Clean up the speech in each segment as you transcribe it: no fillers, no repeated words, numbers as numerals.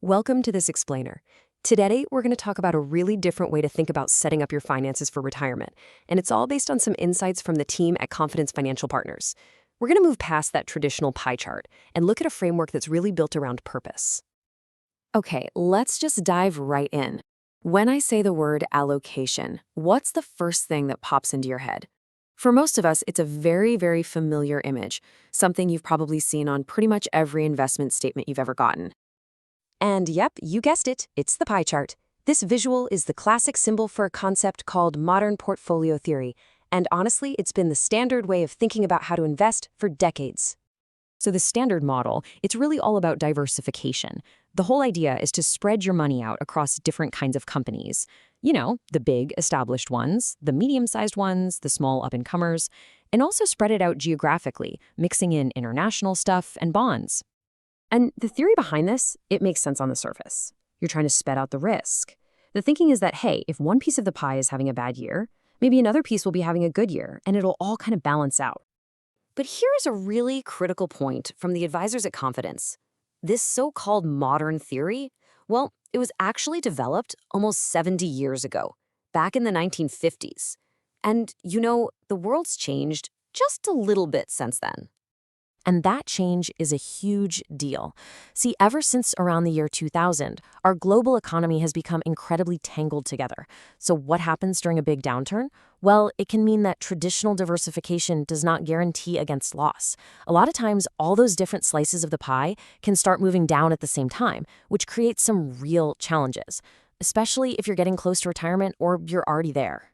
Welcome to this explainer. Today, we're going to talk about a really different way to think about setting up your finances for retirement, and it's all based on some insights from the team at Confidence Financial Partners. We're going to move past that traditional pie chart and look at a framework that's really built around purpose. Okay, let's just dive right in. When I say the word allocation, what's the first thing that pops into your head? For most of us, it's a very, very familiar image, something you've probably seen on pretty much every investment statement you've ever gotten. And yep, you guessed it, it's the pie chart. This visual is the classic symbol for a concept called modern portfolio theory, and honestly, it's been the standard way of thinking about how to invest for decades. So the standard model, it's really all about diversification. The whole idea is to spread your money out across different kinds of companies. You know, the big established ones, the medium-sized ones, the small up-and-comers, and also spread it out geographically, mixing in international stuff and bonds. And the theory behind this, it makes sense on the surface. You're trying to spread out the risk. The thinking is that, hey, if one piece of the pie is having a bad year, maybe another piece will be having a good year, and it'll all kind of balance out. But here's a really critical point from the advisors at Confidence. This so-called modern theory, well, it was actually developed almost 70 years ago, back in the 1950s. And, you know, the world's changed just a little bit since then. And that change is a huge deal. See, ever since around the year 2000, our global economy has become incredibly tangled together. So what happens during a big downturn? Well, it can mean that traditional diversification does not guarantee against loss. A lot of times, all those different slices of the pie can start moving down at the same time, which creates some real challenges, especially if you're getting close to retirement or you're already there.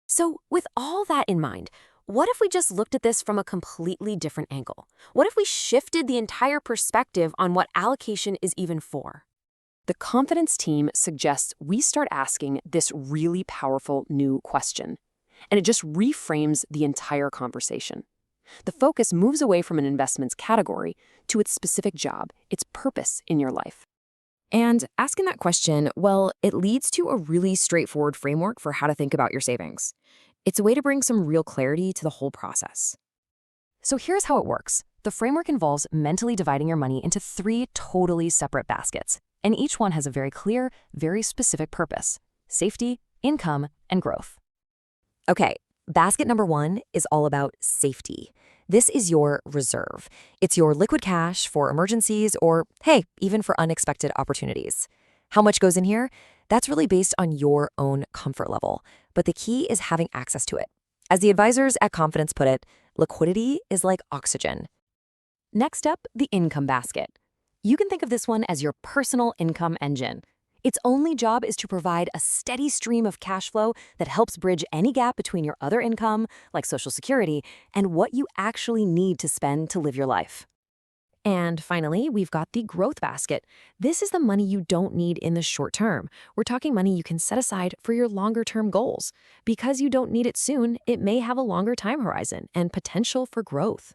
So with all that in mind, what if we just looked at this from a completely different angle? What if we shifted the entire perspective on what allocation is even for? The Confidence team suggests we start asking this really powerful new question, and it just reframes the entire conversation. The focus moves away from an investment's category to its specific job, its purpose in your life. And asking that question, well, it leads to a really straightforward framework for how to think about your savings. It's a way to bring some real clarity to the whole process. So here's how it works. The framework involves mentally dividing your money into 3 totally separate baskets, and each one has a very clear, very specific purpose: safety, income, and growth. Okay, basket number 1 is all about safety. This is your reserve. It's your liquid cash for emergencies or, hey, even for unexpected opportunities. How much goes in here? That's really based on your own comfort level, but the key is having access to it. As the advisors at Confidence put it, liquidity is like oxygen. Next up, the income basket. You can think of this one as your personal income engine. Its only job is to provide a steady stream of cash flow that helps bridge any gap between your other income, like Social Security, and what you actually need to spend to live your life. And finally, we've got the growth basket. This is the money you don't need in the short term. We're talking money you can set aside for your longer-term goals. Because you don't need it soon, it may have a longer time horizon and potential for growth.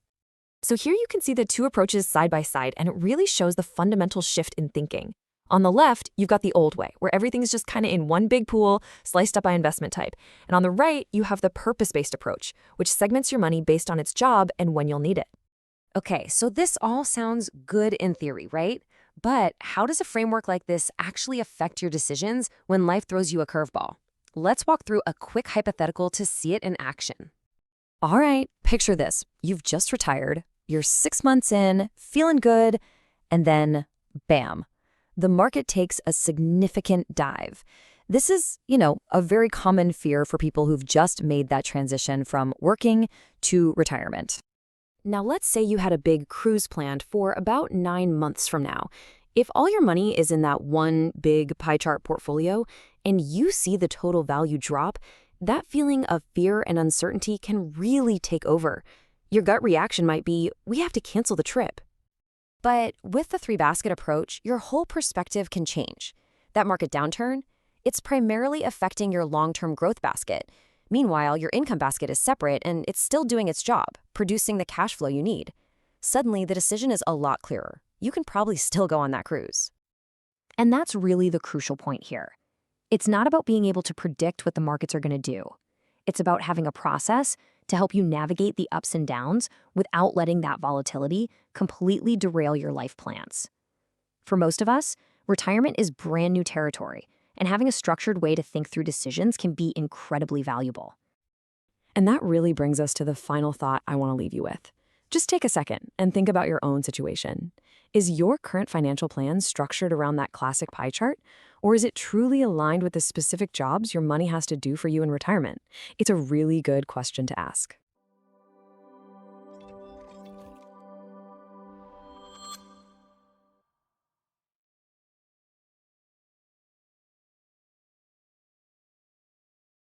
So here you can see the 2 approaches side by side, and it really shows the fundamental shift in thinking. On the left, you've got the old way, where everything's just kind of in one big pool, sliced up by investment type. And on the right, you have the purpose-based approach, which segments your money based on its job and when you'll need it. Okay, so this all sounds good in theory, right? But how does a framework like this actually affect your decisions when life throws you a curveball? Let's walk through a quick hypothetical to see it in action. All right, picture this. You've just retired, you're 6 months in, feeling good, and then, bam, the market takes a significant dive. This is, a very common fear for people who've just made that transition from working to retirement. Now, let's say you had a big cruise planned for about 9 months from now. If all your money is in that one big pie chart portfolio and you see the total value drop, that feeling of fear and uncertainty can really take over. Your gut reaction might be, we have to cancel the trip. But with the 3-basket approach, your whole perspective can change. That market downturn, it's primarily affecting your long-term growth basket. Meanwhile, your income basket is separate and it's still doing its job, producing the cash flow you need. Suddenly, the decision is a lot clearer. You can probably still go on that cruise. And that's really the crucial point here. It's not about being able to predict what the markets are going to do. It's about having a process to help you navigate the ups and downs without letting that volatility completely derail your life plans. For most of us, Retirement is brand new territory, and having a structured way to think through decisions can be incredibly valuable. And that really brings us to the final thought I want to leave you with. Just take a second and think about your own situation. Is your current financial plan structured around that classic pie chart? Or is it truly aligned with the specific jobs your money has to do for you in retirement? It's a really good question to ask.